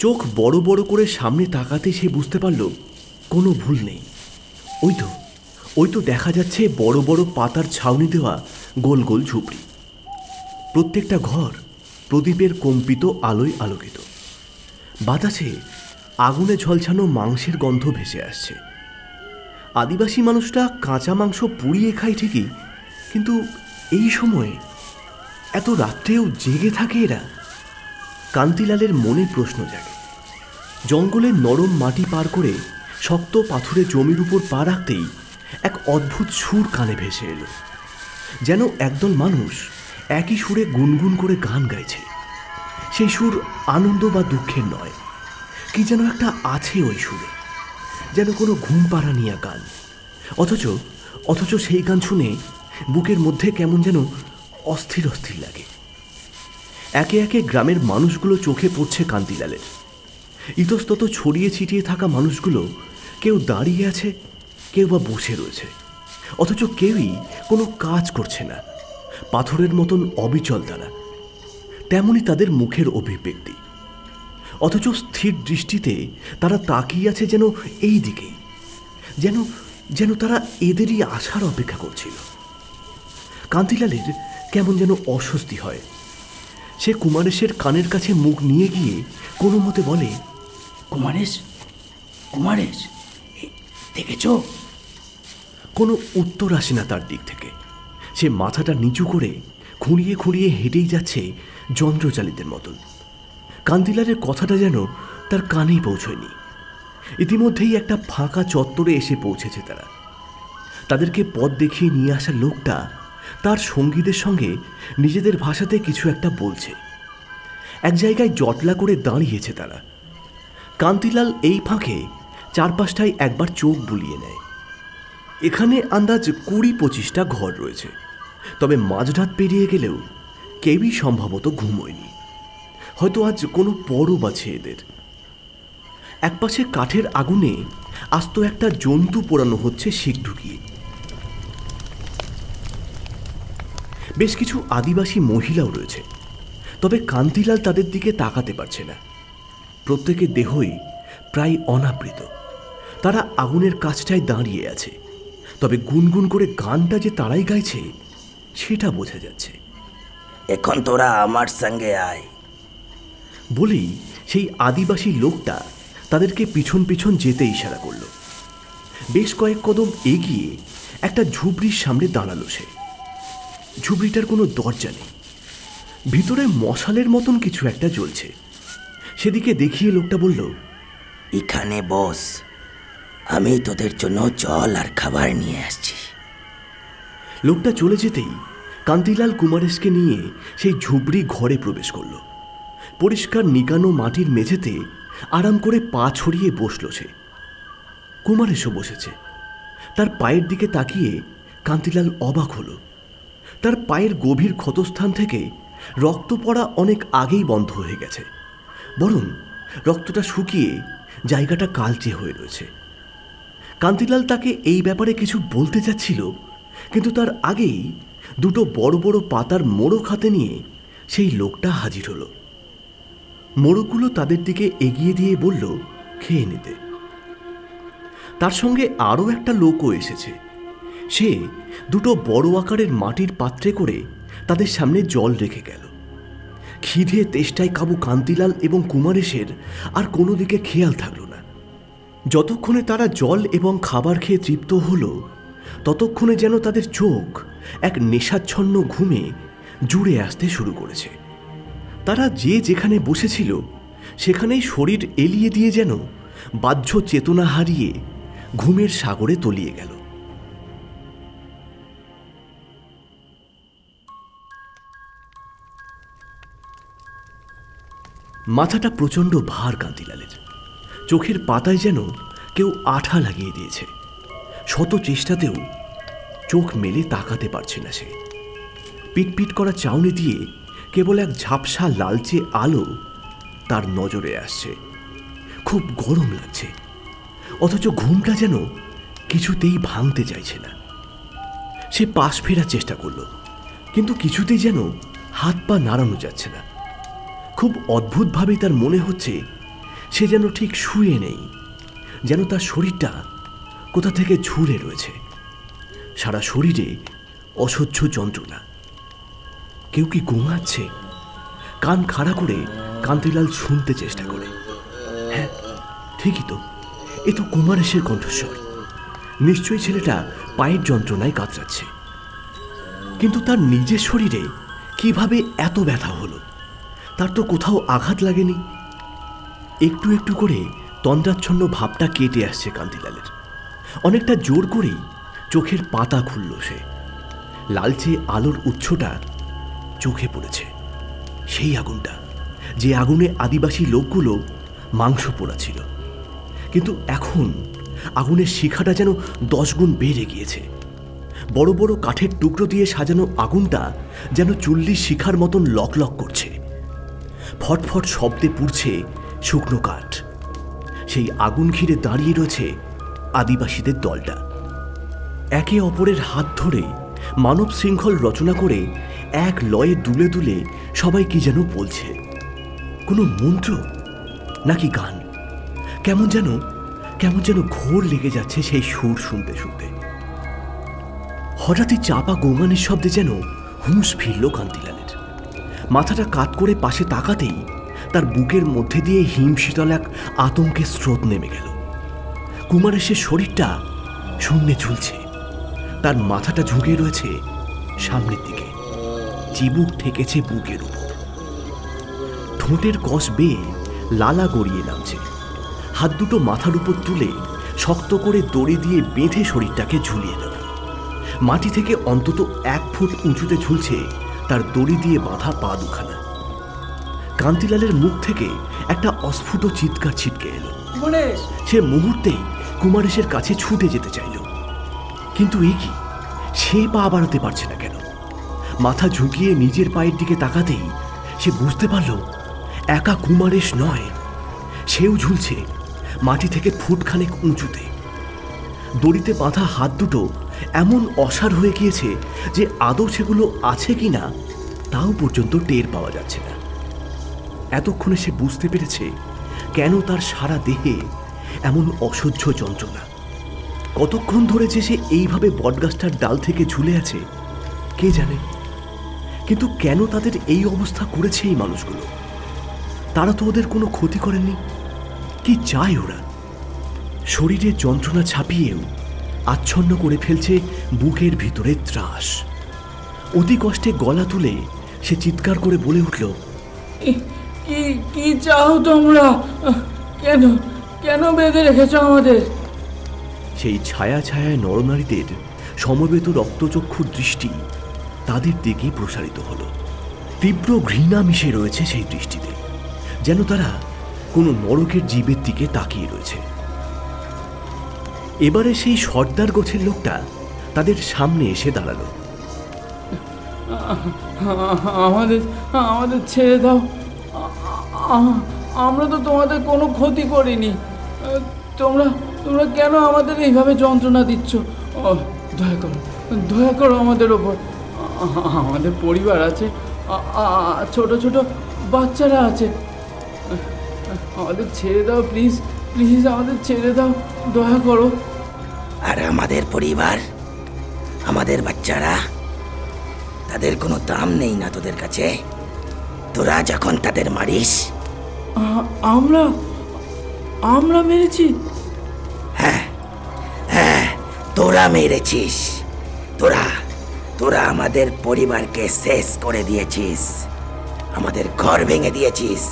চোখ বড় বড় করে সামনে তাকাতে সে বুঝতে পারল কোনো ভুল নেই। ওই তো দেখা যাচ্ছে বড় বড় পাতার ছাউনি দেওয়া গোল গোল ঝুপড়ি। প্রত্যেকটা ঘর প্রদীপের কম্পিত আলোয় আলোকিত। বাতাসে আগুনে ঝলসানো মাংসের গন্ধ ভেসে আসছে। আদিবাসী মানুষটা কাঁচা মাংস পুড়িয়ে খায় ঠিকই, কিন্তু এই সময়ে এত রাত্রেও জেগে থাকে এরা। কান্তিলালের মনে প্রশ্ন জাগে। জঙ্গলের নরম মাটি পার করে শক্ত পাথুরে জমির উপর পা রাখতেই এক অদ্ভুত সুর কানে ভেসে এলো, যেন একদল মানুষ একই সুরে গুনগুন করে গান গাইছে। সেই সুর আনন্দ বা দুঃখের নয়, কি যেন একটা আছে ওই সুরে, যেন কোনো ঘুম পাড়ানিয়া গান। অথচ সেই গান শুনে বুকের মধ্যে কেমন যেন অস্থির অস্থির লাগে। একে একে গ্রামের মানুষগুলো চোখে পড়ছে কান্তিলালের। ইতস্তত ছড়িয়ে ছিটিয়ে থাকা মানুষগুলো কেউ দাঁড়িয়ে আছে, কেউ বা বসে রয়েছে, অথচ কেউই কোনো কাজ করছে না। পাথরের মতন অবিচল তারা, তেমনই তাদের মুখের অভিব্যক্তি। অথচ স্থির দৃষ্টিতে তারা তাকিয়ে আছে যেন এই দিকেই, যেন তারা এদেরই আসার অপেক্ষা করছিল। কান্তিলালের কেমন যেন অস্বস্তি হয়। সে কুমারেশের কানের কাছে মুখ নিয়ে গিয়ে কোনো মতে বলে, কুমারেশ, দেখেছ? কোনো উত্তর আসে না তার দিক থেকে। সে মাথাটা নিচু করে খুঁড়িয়ে খুঁড়িয়ে হেঁটেই যাচ্ছে যন্ত্রচালিতের মতন। কান্তিলালের কথাটা যেন তার কানেই পৌঁছয়নি। ইতিমধ্যেই একটা ফাঁকা চত্বরে এসে পৌঁছেছে তারা। তাদেরকে পথ দেখিয়ে নিয়ে আসা লোকটা তার সঙ্গীদের সঙ্গে নিজেদের ভাষাতে কিছু একটা বলছে। এক জায়গায় জটলা করে দাঁড়িয়েছে তারা। কান্তিলাল এই ফাঁকে চারপাশটায় একবার চোখ বুলিয়ে নেয়। এখানে আন্দাজ 20-25টা ঘর রয়েছে, তবে মাঝরাত পেরিয়ে গেলেও কেউই সম্ভবত ঘুমোয়নি। হয়তো আজ কোনো পরব আছে এদের। একপাশে কাঠের আগুনে আস্ত একটা জন্তু পোড়ানো হচ্ছে শিক ঢুকিয়ে। বেশ কিছু আদিবাসী মহিলাও রয়েছে, তবে কান্তিলাল তাদের দিকে তাকাতে পারছে না। প্রত্যেকের দেহই প্রায় অনাবৃত। তারা আগুনের কাছটায় দাঁড়িয়ে আছে, তবে গুনগুন করে গানটা যে তারাই গাইছে সেটা বোঝা যাচ্ছে। এখন তোরা আমার সঙ্গে আয় বলেই সেই আদিবাসী লোকটা তাদেরকে পিছন পিছন যেতে ইশারা করল। বেশ কয়েক কদম এগিয়ে একটা ঝুপড়ির সামনে দাঁড়ালো সে। ঝুপড়িটার কোনো দরজা নেই, ভিতরে মশালের মতন কিছু একটা জ্বলছে। সেদিকে দেখিয়ে লোকটা বলল, এখানে বস, আমি তোদের জন্য জল আর খাবার নিয়ে আসছি। লোকটা চলে যেতেই কান্তিলাল কুমারেশকে নিয়ে সেই ঝুপড়ি ঘরে প্রবেশ করল। পরিষ্কার নিকানো মাটির মেঝেতে আরাম করে পা ছড়িয়ে বসল সে। কুমারেশও বসেছে। তার পায়ের দিকে তাকিয়ে কান্তিলাল অবাক হল। তার পায়ের গভীর ক্ষতস্থান থেকে রক্ত পড়া অনেক আগেই বন্ধ হয়ে গেছে, বরং রক্তটা শুকিয়ে জায়গাটা কালচে হয়ে রয়েছে। কান্তিলাল তাকে এই ব্যাপারে কিছু বলতে চাচ্ছিল, কিন্তু তার আগেই দুটো বড় বড় পাতার মোড়ক হাতে নিয়ে সেই লোকটা হাজির হলো। মোড়কগুলো তাদের দিকে এগিয়ে দিয়ে বলল, খেয়ে নিতে। তার সঙ্গে আরও একটা লোকও এসেছে। সে দুটো বড় আকারের মাটির পাত্রে করে তাদের সামনে জল রেখে গেল। খিদে তেষ্টায় কাবু কান্তিলাল এবং কুমারেশের আর কোনো দিকে খেয়াল থাকল না। যতক্ষণে তারা জল এবং খাবার খেয়ে তৃপ্ত হলো, ততক্ষণে যেন তাদের চোখ এক নেশাচ্ছন্ন ঘুমে জুড়ে আসতে শুরু করেছে। তারা যে যেখানে বসেছিল সেখানেই শরীর এলিয়ে দিয়ে যেন বাহ্য চেতনা হারিয়ে ঘুমের সাগরে তলিয়ে গেল। মাথাটা প্রচণ্ড ভার কান্তিলালের। চোখের পাতায় যেন কেউ আঠা লাগিয়ে দিয়েছে। শত চেষ্টাতেও চোখ মেলে তাকাতে পারছে না সে। পিটপিট করা চাউনি দিয়ে কেবল এক ঝাপসা লালচে আলো তার নজরে আসছে। খুব গরম লাগছে, অথচ ঘুমটা যেন কিছুতেই ভাঙতে চাইছে না। সে পাশ ফেরার চেষ্টা করল, কিন্তু কিছুতেই যেন হাত পা নাড়ানো যাচ্ছে না। খুব অদ্ভুতভাবে তার মনে হচ্ছে সে যেন ঠিক শুয়ে নেই, যেন তার শরীরটা কোথা থেকে ঝুলে রয়েছে। সারা শরীরে অসহ্য যন্ত্রণা। কেউ কি ঘুমাচ্ছে? কান খাড়া করে কান্তিলাল শুনতে চেষ্টা করে। হ্যাঁ, ঠিকই তো, এ তো কুমারেশের কণ্ঠস্বর। নিশ্চয়ই ছেলেটা পায়ের যন্ত্রণায় কাতরাচ্ছে। কিন্তু তার নিজের শরীরে কিভাবে এত ব্যথা হলো? তার তো কোথাও আঘাত লাগেনি। একটু একটু করে তন্দ্রাচ্ছন্ন ভাবটা কেটে আসছে কান্তিলালের। অনেকটা জোর করেই চোখের পাতা খুলল সে। লালচে আলোর উৎসটা চোখে পড়েছে। সেই আগুনটা, যে আগুনে আদিবাসী লোকগুলো মাংস পোড়াছিল। কিন্তু এখন আগুনের শিখাটা যেন 10 গুণ বেড়ে গিয়েছে। বড় বড় কাঠের টুকরো দিয়ে সাজানো আগুনটা যেন চুল্লির শিখার মতন লকলক করছে। ফটফট শব্দে পুড়ছে শুকনো কাঠ। সেই আগুন ঘিরে দাঁড়িয়ে রয়েছে আদিবাসীদের দলটা। একে অপরের হাত ধরে মানব শৃঙ্খল রচনা করে এক লয়ে দুলে দুলে সবাই কি যেন বলছে। কোনো মন্ত্র নাকি গান? কেমন যেন ঘোর লেগে যাচ্ছে সেই সুর শুনতে শুনতে। হঠাৎই চাপা গোঙানির শব্দে যেন হুঁশ ফিরল কান্তিলালের। মাথাটা কাত করে পাশে তাকাতেই তার বুকের মধ্যে দিয়ে হিমশীতল এক আতঙ্কের স্রোত নেমে গেল। কুমারেশের শরীরটা শূন্যে ঝুলছে। তার মাথাটা ঝুঁকে রয়েছে সামনের দিকে, চিবুক ঠেকেছে বুকের উপর। ঠোঁটের কষ বেয়ে লালা গড়িয়ে নামছে। হাত দুটো মাথার উপর তুলে শক্ত করে দড়ি দিয়ে বেঁধে শরীরটাকে ঝুলিয়ে দেবে। মাটি থেকে অন্তত 1 ফুট উঁচুতে ঝুলছে তার দড়ি দিয়ে বাঁধা পা দুখানা। কান্তিলালের মুখ থেকে একটা অস্ফুট চিৎকার ছিটকে এলো। সে মুহূর্তেই কুমারেশের কাছে ছুটে যেতে চাইল, কিন্তু এ কি, সে পা বাড়াতে পারছে না কেন? মাথা ঝুঁকিয়ে নিজের পায়ের দিকে তাকাতেই সে বুঝতে পারল একা কুমারেশ নয়, সেও ঝুলছে মাটি থেকে ফুটখানেক উঁচুতে। দড়িতে বাঁধা হাত দুটো এমন অসাড় হয়ে গিয়েছে যে আদৌ সেগুলো আছে কিনা তাও পর্যন্ত টের পাওয়া যাচ্ছে না। এতক্ষণে সে বুঝতে পেরেছে কেন তার সারা দেহে এমন অসহ্য যন্ত্রণা। কতক্ষণ ধরে যে সে এইভাবে বটগাছটার ডাল থেকে ঝুলে আছে কে জানে। কিন্তু কেন তাদের এই অবস্থা করেছে এই মানুষগুলো? তারা তো ওদের কোনো ক্ষতি করেননি। কি চায় ওরা? শরীরে যন্ত্রণা ছাপিয়েও আচ্ছন্ন করে ফেলছে বুকের ভিতরে ত্রাস। অতি কষ্টে গলা তুলে সে চিৎকার করে বলে উঠল, কি চাও তোমরা? কেন বেঁধে রেখেছ আমাদের? সেই ছায়া ছায়ায় নরনারীদের সমবেত রক্তচক্ষুর দৃষ্টি তাদের দিকেই প্রসারিত হলো। তীব্র ঘৃণা মিশে রয়েছে সেই দৃষ্টিতে, যেন তারা কোনো নরকের জীবের দিকে তাকিয়ে রয়েছে। এবারে সেই সর্দার গোছের লোকটা তাদের সামনে এসে দাঁড়ালো। আমাদের ছেড়ে দাও, আমরা তো তোমাদের কোনো ক্ষতি করিনি। তোমরা কেন আমাদের এইভাবে যন্ত্রণা দিচ্ছ? দয়া করো আমাদের ওপর। আমাদের পরিবার আছে, ছোট ছোট বাচ্চারা আছে। আমাদের ছেড়ে দাও প্লিজ। প্লিজ আমাদের ছেড়ে দাও, দয়া করো। আর আমাদের পরিবার, আমাদের বাচ্চারা, তাদের কোনো দাম নেই না তোদের কাছে? তোরা যখন তাদের মারিস। আমরা আমরা মেরেছি? হ্যাঁ, তোরা মেরেছিস। তোরা তোরা আমাদের পরিবারকে শেষ করে দিয়েছিস, আমাদের ঘর ভেঙে দিয়েছিস,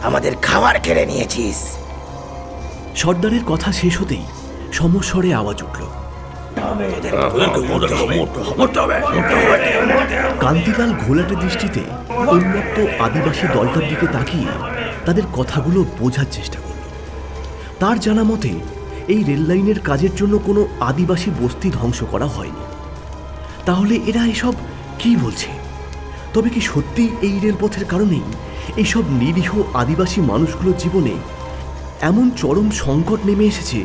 আমাদের খাবার কেড়ে নিয়েছিস। সর্দারের কথা শেষ হতেই সমস্বরে আওয়াজ উঠল। কান্তিলাল ঘোলাটে দৃষ্টিতে উন্মত্ত আদিবাসী দলটার দিকে তাকিয়ে তাদের কথাগুলো বোঝার চেষ্টা করল। তার জানা মতে এই রেললাইনের কাজের জন্য কোনো আদিবাসী বস্তি ধ্বংস করা হয়নি। তাহলে এরা এসব কি বলছে? তবে কি সত্যি এই রেলপথের কারণেই এইসব নিরীহ আদিবাসী মানুষগুলোর জীবনে এমন চরম সংকট নেমে এসেছে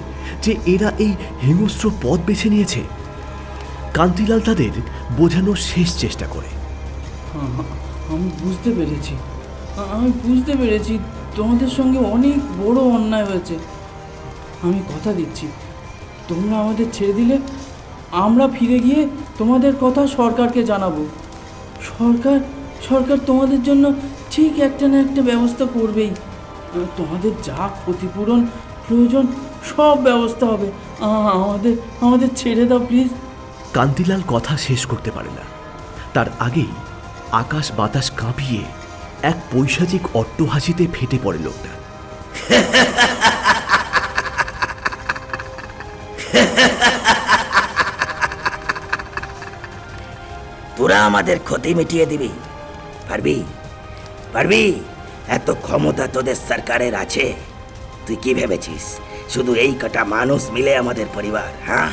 যে এরা এই হিংস্র পথ বেছে নিয়েছে? কান্তিলাল তাদের বোঝানোর শেষ চেষ্টা করে। আমি বুঝতে পেরেছি তোমাদের সঙ্গে অনেক বড় অন্যায় হয়েছে। আমি কথা দিচ্ছি, তোমরা আমাদের ছেড়ে দিলে আমরা ফিরে গিয়ে তোমাদের কথা সরকারকে জানাবো। সরকার তোমাদের জন্য ঠিক একটা না একটা ব্যবস্থা করবেই। তোমাদের যা ক্ষতিপূরণ প্রয়োজন সব ব্যবস্থা হবে। আমাদের ছেড়ে দাও প্লিজ। কান্তিলাল কথা শেষ করতে পারে না, তার আগেই আকাশ বাতাস কাঁপিয়ে এক পৈশাচিক অট্টহাসিতে ফেটে পড়ে লোকটা। তোরা আমাদের ক্ষতি মিটিয়ে দিবি? পারবি? এত ক্ষমতা তোদের সরকারের আছে? তুই কি ভেবেছিস শুধু এই কটা মানুষ মিলে আমাদের পরিবার? হ্যাঁ,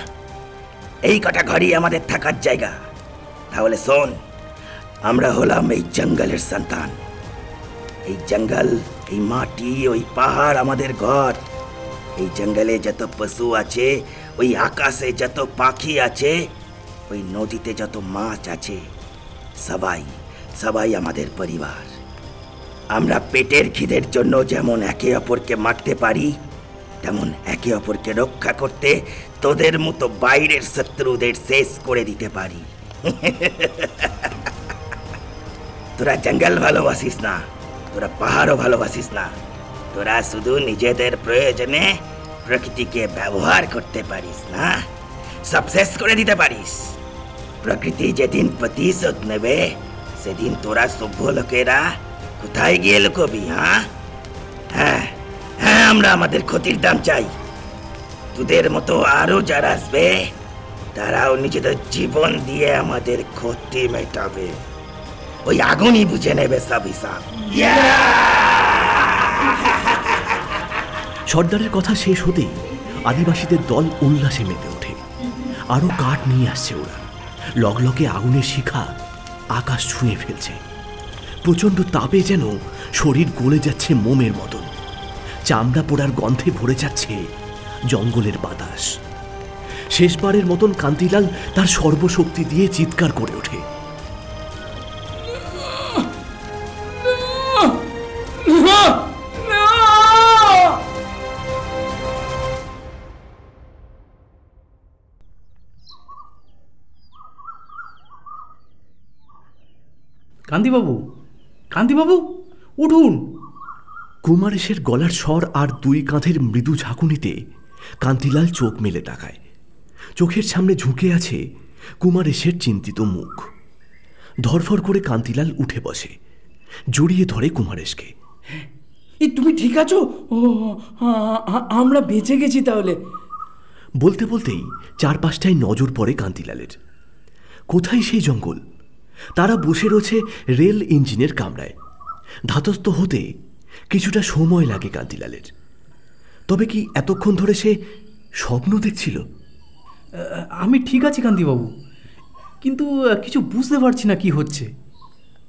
এই কটা ঘরই আমাদের থাকার জায়গা? তাহলে শোন, আমরা হলাম এই জঙ্গলের সন্তান। এই জঙ্গল, এই মাটি, ওই পাহাড় আমাদের ঘর। এই জঙ্গলে যত পশু আছে, ওই আকাশে যত পাখি আছে, ওই নদীতে যত মাছ আছে, সবাই আমাদের পরিবার। আমরা পেটের খিদের জন্য যেমন একে অপরকে মারতে পারি, তেমন একে অপরকে রক্ষা করতে তোদের মতো বাইরের শত্রুদের শেষ করে দিতে পারি। তোরা জঙ্গল ভালোবাসিস না, তোরা পাহাড়ও ভালোবাসিস না, তোরা শুধু নিজেদের প্রয়োজনে প্রকৃতিকে ব্যবহার করতে পারিস না, সব শেষ করে দিতে পারিস। প্রকৃতি যেদিন প্রতিশোধ নেবে সেদিন তোরা সভ্য লোকেরা কোথায় গিয়ে লুকবি? হ্যাঁ, আমরা আমাদের ক্ষতির দাম চাই। তোদের মতো আরো যারা আসবে তারাও নিজেদের জীবন দিয়ে আমাদের ক্ষতি মেটাবে। ওই আগুনই বুঝে নেবে সব হিসাব। সর্দারের কথা শেষ হতেই আদিবাসীদের দল উল্লাসে মেতে ওঠে। আরো কাঠ নিয়ে আসছে ওরা। লগলগে আগুনের শিখা আকাশ ছুঁয়ে ফেলছে। প্রচণ্ড তাপে যেন শরীর গলে যাচ্ছে মোমের মতন। চামড়া পোড়ার গন্ধে ভরে যাচ্ছে জঙ্গলের বাতাস। শেষবারের মতন কান্তিলাল তার সর্বশক্তি দিয়ে চিৎকার করে ওঠে। কান্তিবাবু উঠুন। কুমারেশের গলার স্বর আর দুই কাঁধের মৃদু ঝাঁকুনিতে কান্তিলাল চোখ মেলে তাকায়। চোখের সামনে ঝুঁকে আছে কুমারেশের চিন্তিত মুখ। ধরফর করে কান্তিলাল উঠে বসে, জড়িয়ে ধরে কুমারেশকে। তুমি ঠিক আছো? আমরা বেঁচে গেছি তাহলে? বলতে বলতেই চারপাশটায় নজর পড়ে কান্তিলালের। কোথায় সেই জঙ্গল? তারা বসে রয়েছে রেল ইঞ্জিনের কামরায়। ধাতস্থ হতে কিছুটা সময় লাগে কান্তিলালের। তবে কি এতক্ষণ ধরে সে স্বপ্ন দেখছিল? আমি ঠিক আছি কান্তিবাবু, কিন্তু কিছু বুঝতে পারছি না কি হচ্ছে।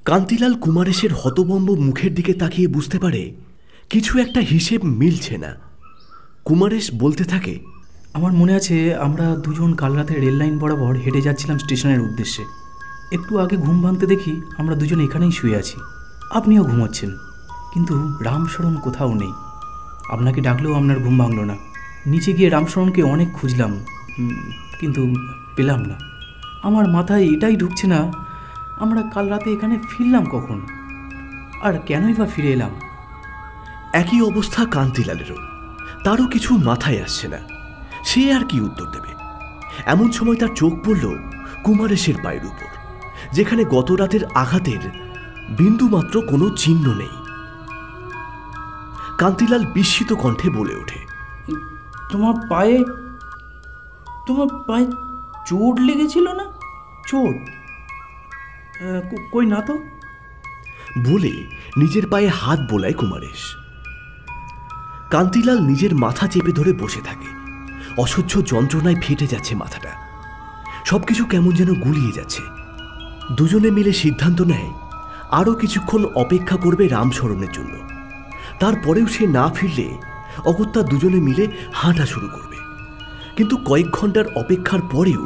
কান্তিলাল কুমারেশের হতভম্ব মুখের দিকে তাকিয়ে বুঝতে পারে কিছু একটা হিসেব মিলছে না। কুমারেশ বলতে থাকে, আমার মনে আছে আমরা দুজন কাল রাতে রেল লাইন বরাবর হেঁটে যাচ্ছিলাম স্টেশনের উদ্দেশ্যে। একটু আগে ঘুম ভাঙতে দেখি আমরা দুজন এখানেই শুয়ে আছি, আপনিও ঘুমাচ্ছেন, কিন্তু রামশরণ কোথাও নেই। আপনাকে ডাকলেও আপনার ঘুম ভাঙলো না। নিচে গিয়ে রামশরণকে অনেক খুঁজলাম, কিন্তু পেলাম না। আমার মাথায় এটাই ঢুকছে না, আমরা কাল রাতে এখানে ফিরলাম কখন, আর কেনই বা ফিরে এলাম? একই অবস্থা কান্তিলালেরও। তারও কিছু মাথায় আসছে না, সে আর কি উত্তর দেবে। এমন সময় তার চোখ পড়ল কুমারেশের পায়ের উপর, যেখানে গত রাতের আঘাতের বিন্দুমাত্র কোনো চিহ্ন নেই। কান্তিলাল বিস্মিত কণ্ঠে বলে ওঠে, তোমার পায়ে চোট লেগেছিল না? চোট? কই না তো। বলে নিজের পায়ে হাত বোলায় কুমারেশ। কান্তিলাল নিজের মাথা চেপে ধরে বসে থাকে। অসহ্য যন্ত্রণায় ফেটে যাচ্ছে মাথাটা, সবকিছু কেমন যেন গুলিয়ে যাচ্ছে। দুজনে মিলে সিদ্ধান্ত নেয় আরও কিছুক্ষণ অপেক্ষা করবে রামশরণের জন্য। তারপরেও সে না ফিরলে অগত্যা দুজনে মিলে হাঁটা শুরু করবে। কিন্তু কয়েক ঘন্টার অপেক্ষার পরেও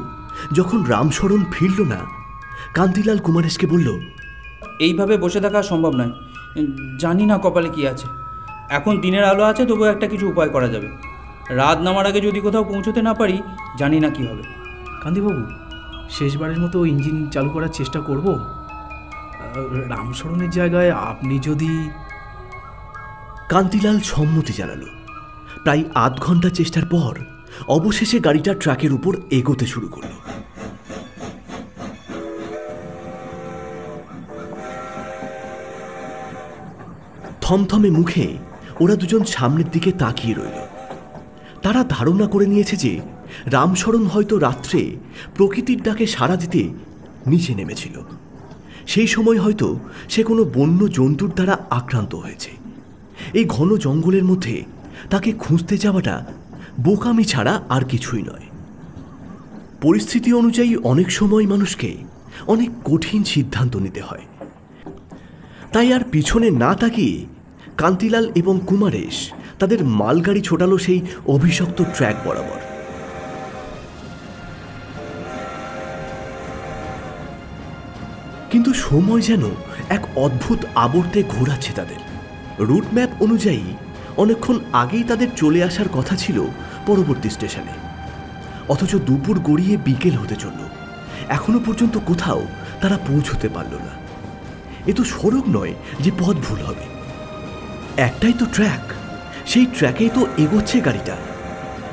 যখন রামশরণ ফিরল না, কান্তিলাল কুমারেশকে বলল, এইভাবে বসে থাকা সম্ভব নয়। জানি না কপালে কি আছে। এখন দিনের আলো আছে, তবুও একটা কিছু উপায় করা যাবে। রাত নামার আগে যদি কোথাও পৌঁছতে না পারি, জানি না কি হবে। কান্তিবাবু, শেষবারের মতো ইঞ্জিন চালু করার চেষ্টা করব। রামশরণের জায়গায় আপনি যদি... কান্তিলাল সম্মতি জানালো। প্রায় আধ ঘন্টা চেষ্টার পর অবশেষে গাড়িটা ট্রাকের উপর এগোতে শুরু করল। থমথমে মুখে ওরা দুজন সামনের দিকে তাকিয়ে রইল। তারা ধারণা করে নিয়েছে যে রামশরণ হয়তো রাত্রে প্রকৃতির ডাকে সাড়া দিতে নিচে নেমেছিল। সেই সময় হয়তো সে কোনো বন্য জন্তুর দ্বারা আক্রান্ত হয়েছে। এই ঘন জঙ্গলের মধ্যে তাকে খুঁজতে যাওয়াটা বোকামি ছাড়া আর কিছুই নয়। পরিস্থিতি অনুযায়ী অনেক সময় মানুষকে অনেক কঠিন সিদ্ধান্ত নিতে হয়। তাই আর পিছনে না তাকিয়ে কান্তিলাল এবং কুমারেশ তাদের মালগাড়ি ছোটালো সেই অভিশপ্ত ট্র্যাক বরাবর। কিন্তু সময় যেন এক অদ্ভুত আবর্তে ঘোরাচ্ছে তাদের। রুট ম্যাপ অনুযায়ী অনেকক্ষণ আগেই তাদের চলে আসার কথা ছিল পরবর্তী স্টেশনে, অথচ দুপুর গড়িয়ে বিকেল হতে চলল। এখনো পর্যন্ত কোথাও তারা পৌঁছতে পারল না। এ তো সড়ক নয় যে পথ ভুল হবে, একটাই তো ট্র্যাক, সেই ট্র্যাকেই তো এগোচ্ছে গাড়িটা।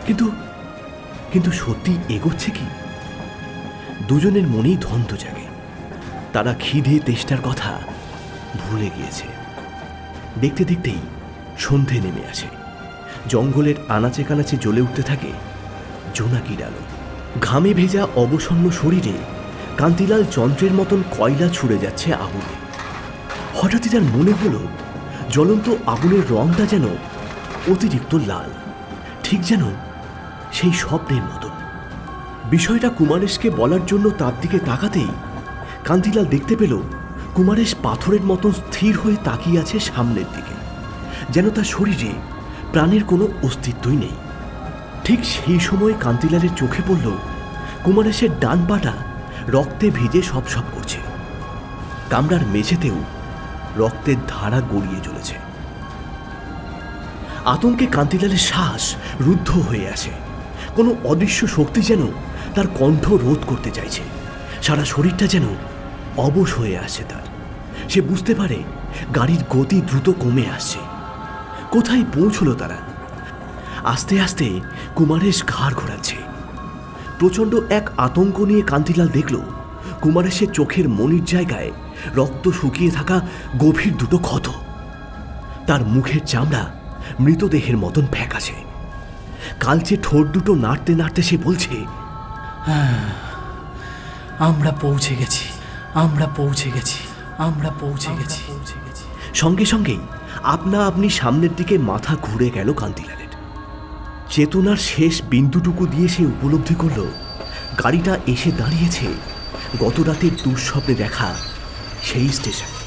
কিন্তু কিন্তু সত্যি এগোচ্ছে কি? দুজনের মনেই ধন্ত জাগে। তারা খিদে তেষ্টার কথা ভুলে গিয়েছে। দেখতে দেখতেই সন্ধে নেমে আসে। জঙ্গলের আনাচে কানাচে জ্বলে উঠতে থাকে জোনাকির আলো। ঘামে ভেজা অবসন্ন শরীরে কান্তিলাল যন্ত্রের মতন কয়লা ছুড়ে যাচ্ছে আগুনে। হঠাৎই তার মনে হলো জ্বলন্ত আগুনের রংটা যেন অতিরিক্ত লাল, ঠিক যেন সেই স্বপ্নের মতন। বিষয়টা কুমারেশকে বলার জন্য তার দিকে তাকাতেই কান্তিলাল দেখতে পেল কুমারেশ পাথরের মতন স্থির হয়ে তাকিয়ে আছে সামনের দিকে, যেন তার শরীরে প্রাণের কোনো অস্তিত্বই নেই। ঠিক সেই সময় কান্তিলালের চোখে পড়ল কুমারেশের ডান পাটা রক্তে ভিজে সপসপ করছে। কামরার মেঝেতেও রক্তের ধারা গড়িয়ে চলেছে। আতঙ্কে কান্তিলালের শ্বাস রুদ্ধ হয়ে আসে। কোনো অদৃশ্য শক্তি যেন তার কণ্ঠ রোধ করতে চাইছে। সারা শরীরটা যেন অবশ হয়ে আসছে তার। সে বুঝতে পারে গাড়ির গতি দ্রুত কমে আসছে। কোথায় পৌঁছলো তারা? আস্তে আস্তে কুমারেশ ঘাড় ঘোরাচ্ছে। প্রচণ্ড এক আতঙ্ক নিয়ে কান্তিলাল দেখল কুমারেশের চোখের মনির জায়গায় রক্ত শুকিয়ে থাকা গভীর দুটো ক্ষত। তার মুখের চামড়া মৃতদেহের মতন ফ্যাকাশে। কালচে ঠোঁট দুটো নাড়তে নাড়তে সে বলছে, আমরা পৌঁছে গেছি, আমরা পৌঁছে গেছি, আমরা পৌঁছে গেছি। সঙ্গে সঙ্গেই আপনা আপনি সামনের দিকে মাথা ঘুরে গেল কান্তিলালের। চেতনার শেষ বিন্দুটুকু দিয়ে সে উপলব্ধি করল গাড়িটা এসে দাঁড়িয়েছে গত রাতের দুঃস্বপ্নে দেখা সেই স্টেশনে।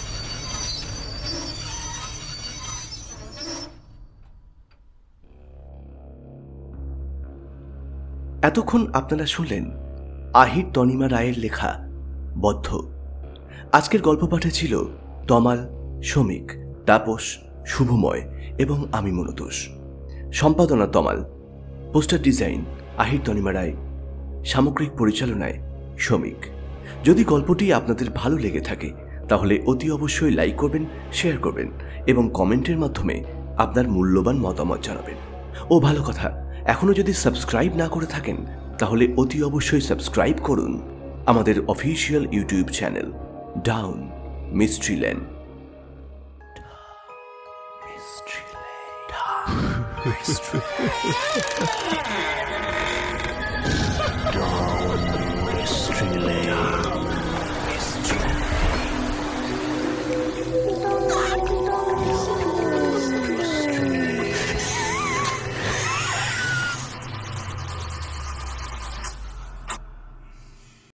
এতক্ষণ আপনারা শুনলেন আহির তনিমা রায়ের লেখা বদ্ধ। আজকের গল্প পাঠে ছিল তমাল, শ্রমিক, তাপস, শুভময় এবং আমি মনতোষ। সম্পাদনা তমাল, পোস্টার ডিজাইন আহির তনিমা রায়, সামগ্রিক পরিচালনায় শ্রমিক। যদি গল্পটি আপনাদের ভালো লেগে থাকে তাহলে অতি অবশ্যই লাইক করবেন, শেয়ার করবেন এবং কমেন্টের মাধ্যমে আপনার মূল্যবান মতামত জানাবেন। ও ভালো কথা, এখনও যদি সাবস্ক্রাইব না করে থাকেন তাহলে অতি অবশ্যই সাবস্ক্রাইব করুন আমাদের official YouTube channel down mystery land. Mystery Lane.